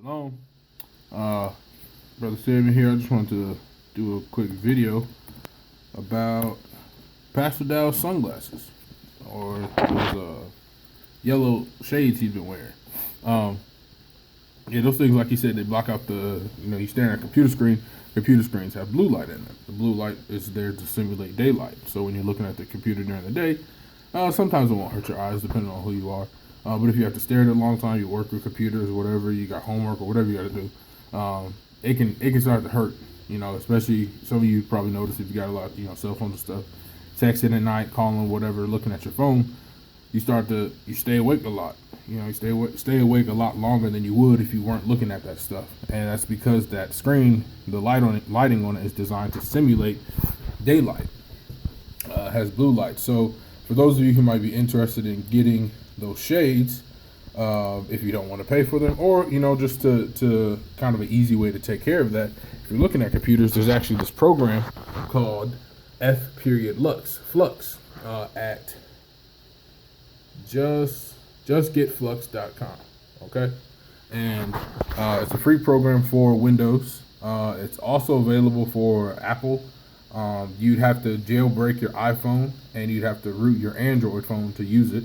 Shalom. Uh, Brother Samuel here. I just wanted to do a quick video about Pastor Dowell's sunglasses, or those yellow shades he's been wearing. Yeah, those things, like he said, they block out you're staring at a computer screen. Computer screens have blue light in them. The blue light is there to simulate daylight. So when you're looking at the computer during the day, sometimes it won't hurt your eyes, depending on who you are. But if you have to stare at it a long time, you work with computers or whatever, you got homework or whatever you got to do, it can start to hurt. Especially some of you probably notice if you got a lot, cell phones and stuff, texting at night, calling, whatever, looking at your phone, you stay awake a lot. You stay awake a lot longer than you would if you weren't looking at that stuff, and that's because that screen, the lighting on it is designed to simulate daylight. Has blue light. So for those of you who might be interested in getting those shades, if you don't want to pay for them, or just to kind of an easy way to take care of that, if you're looking at computers, there's actually this program called f.lux at justgetflux.com. Okay, and it's a free program for Windows. It's also available for Apple. You'd have to jailbreak your iPhone, and you'd have to root your Android phone to use it.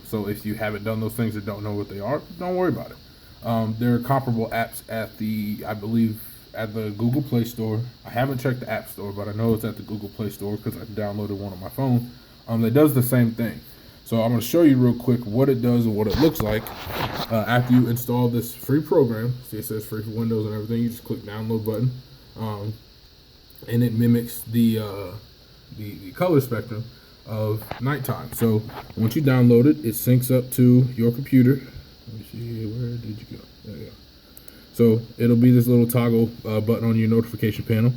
So if you haven't done those things or don't know what they are, don't worry about it. There are comparable apps I believe at the Google Play Store. I haven't checked the App Store, but I know it's at the Google Play Store because I downloaded one on my phone. That does the same thing. So I'm going to show you real quick what it does and what it looks like after you install this free program. See, it says free for Windows and everything. You just click download button, and it mimics the color spectrum of nighttime. So once you download it, it syncs up to your computer. Let me see, where did you go? There you go. So it'll be this little toggle button on your notification panel.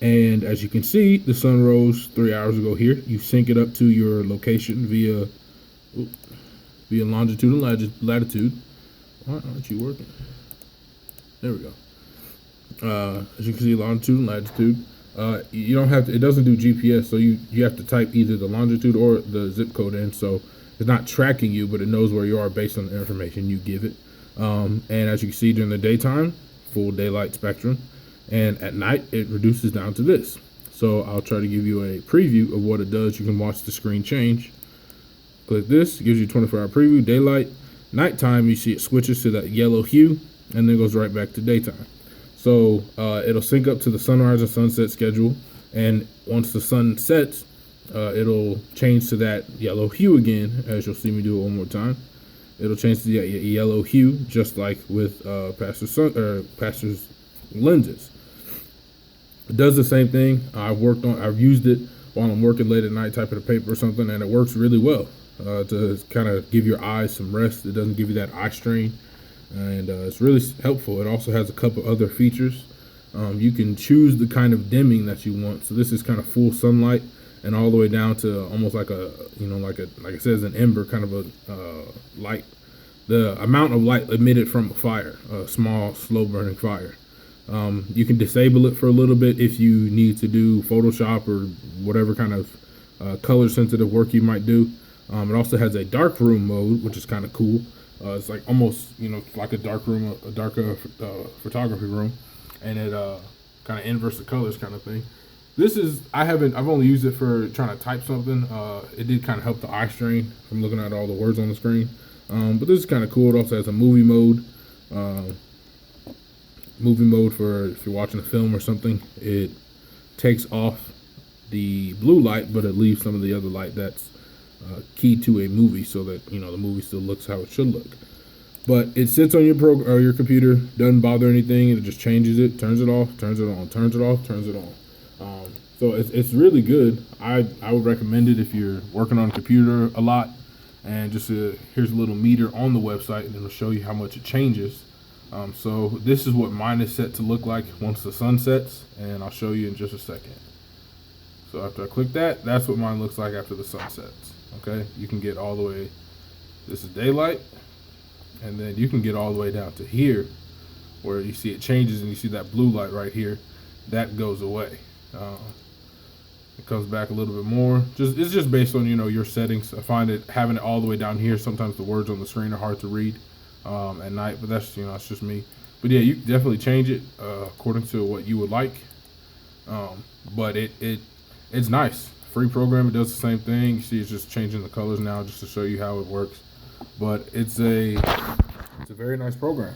And as you can see, the sun rose 3 hours ago here. You sync it up to your location via longitude and latitude. Why aren't you working? There we go. As you can see, longitude and latitude. You don't have to, it doesn't do GPS, so you have to type either the longitude or the zip code in. So it's not tracking you, but it knows where you are based on the information you give it. And as you can see, during the daytime, full daylight spectrum, and at night it reduces down to this. So I'll try to give you a preview of what it does. You can watch the screen change. Click this, it gives you 24-hour preview, daylight. Nighttime, you see it switches to that yellow hue, and then goes right back to daytime. So it'll sync up to the sunrise and sunset schedule, and once the sun sets, it'll change to that yellow hue again, as you'll see me do it one more time. It'll change to the yellow hue, just like with Pastor's lenses. It does the same thing. I've used it while I'm working late at night, typing a paper or something, and it works really well to kind of give your eyes some rest. It doesn't give you that eye strain. And it's really helpful. It also has a couple other features. You can choose the kind of dimming that you want. So this is kind of full sunlight and all the way down to almost like like it says an ember, kind of a light. The amount of light emitted from a fire, a small, slow burning fire. You can disable it for a little bit if you need to do Photoshop or whatever kind of color sensitive work you might do. It also has a dark room mode, which is kind of cool. It's like almost, like a darker photography room, and it kind of inverts the colors kind of thing. I've only used it for trying to type something. It did kind of help the eye strain from looking at all the words on the screen. But this is kind of cool. It also has a movie mode. Movie mode for if you're watching a film or something. It takes off the blue light, but it leaves some of the other light that's key to a movie, so that the movie still looks how it should look. But it sits on your program or your computer, doesn't bother anything, and it just changes it, turns it off, turns it on, turns it off, turns it on. So it's really good. I would recommend it if you're working on a computer a lot. And just here's a little meter on the website, and it'll show you how much it changes. So this is what mine is set to look like once the sun sets, and I'll show you in just a second. So after I click that, that's what mine looks like after the sun sets. Okay, you can get all the way, this is daylight, and then you can get all the way down to here where you see it changes and you see that blue light right here. That goes away. It comes back a little bit more. It's just based on your settings. I find it having it all the way down here, sometimes the words on the screen are hard to read. at night. But that's it's just me. But yeah, you can definitely change it according to what you would like. But it's nice. Free program. It does the same thing. You see, it's just changing the colors now just to show you how it works. But it's a very nice program.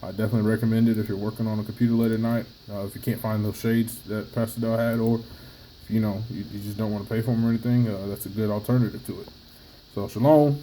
I definitely recommend it if you're working on a computer late at night. If you can't find those shades that Pastor Dowell had, or if, you just don't want to pay for them or anything, that's a good alternative to it. So shalom.